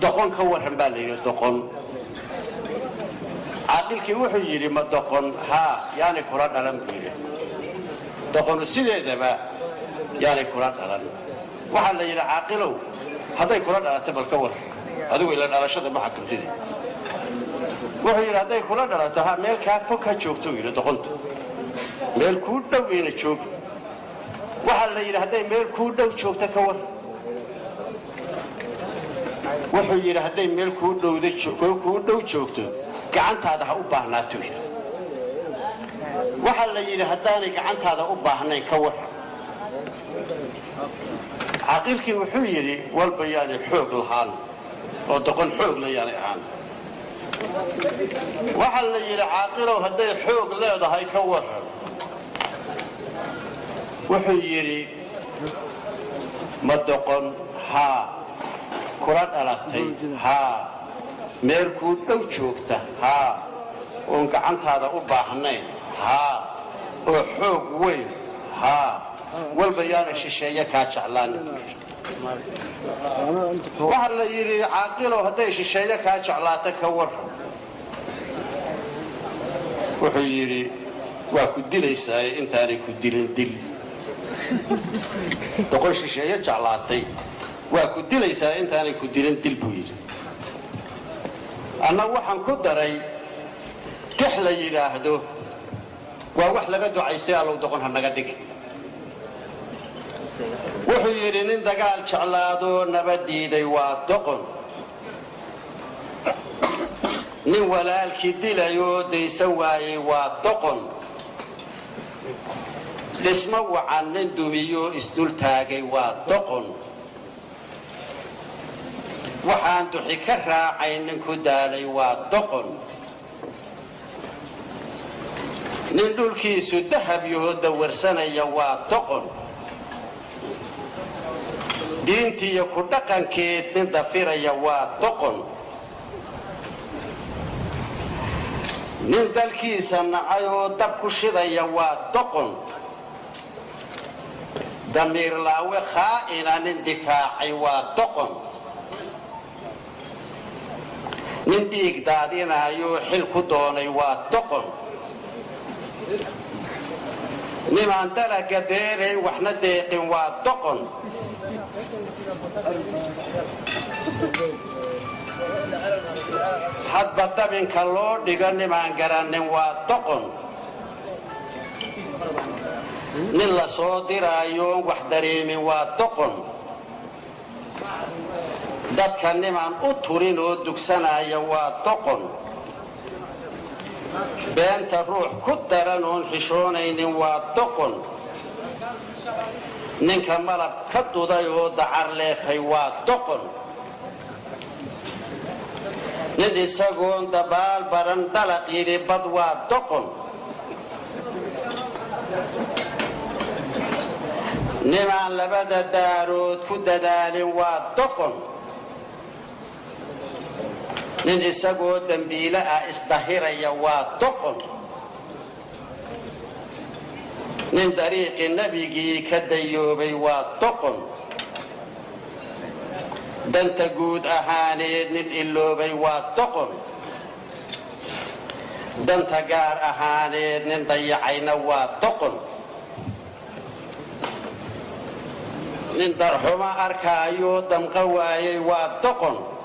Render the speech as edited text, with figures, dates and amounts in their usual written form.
دقون كورهم بالي دقون عاقل كي وحي يري ما دقون ها يعني كرات علم بيري دقون السيدة دبا يعني كرات علم وحال يري عاقلو هذا كرات على تبل كور هذا إلى الأرشاد ما حكم تدي وحي يري هذا كرات على تها ميل كافك هتشوفتو يري دقون ميل كودا وين تشوف وحال يري هذا ميل كودا وتشوفته كور wuxuu yiri haday meel ku dhow joogto gacantaada ha u baahnaato waxa la yiri hadaanay gacantaada u baahnayn ka war aqilkii wuxuu yiri walba yaani xoog lahaan oo doqon xoog la yaani ahaan waxa la yiri aaqilow haday xoog leedahay ka war wuxuu yiri ma doqon ha كرات ألاقتي ها ميركو دو جوكتا ها ونقعنت هذا أباحنين ها وحوق وين ها والبيان الشيشية كاتشعلان وحال يري عاقله هدي الشيشية كاتشعلان تكور وحيري واكو ديليساي انتاري كو ديلين ديل تقول الشيشية كاتشعلاتي waa ku dilaysaa intaanay ku dilin dil buu yiri anna waxaan ku daray kix la yiraahdo waa wax laga ducaystay allow doqon ha naga dhig wuxuu yiri nin dagaal jeclaado nabadiiday waa doqon nin walaalkii dilayo deysan waayay waa doqon dhismo wacan nin dumiyo isdul taagay waa doqon waxaan duxi ka raacay nin ku daalay waa doqon nin dhulkiisu dahab yaho dawarsanaya waa doqon diintiiyo ku dhaqankeed nin dafiraya waa doqon nin dalkiisa nacay oo dab ku shidaya waa doqon damiir laawe khaa'ina nin difaacay waa doqon nin dhiig daadinayo xil ku doonay waa doqon nimaan dalaga beerayn waxna deeqin waa doqon hadba dabinka loo dhigo nimaan garannin waa doqon nin la soo diraayo wax dareemin waa doqon dadka nimaan u turin oo dugsanaya waa doqon beenta ruux ku daran oon xishoonaynin waa doqon ninka malab ka duday oo dacar leefay waa doqon nin isagoon dabaal baran dalaq yidhi bad waa doqon nimaan labada daarood ku dadaalin waa doqon nin isagoo dambiile ah isdahiraya waa doqon nin dariiqii nebigii ka dayoobay waa doqon danta guud ahaaneed nin iloobay waa doqon danta gaar ahaaneed nin dayacayna waa doqon nin darxuma arkaayo damqa waayay waa doqon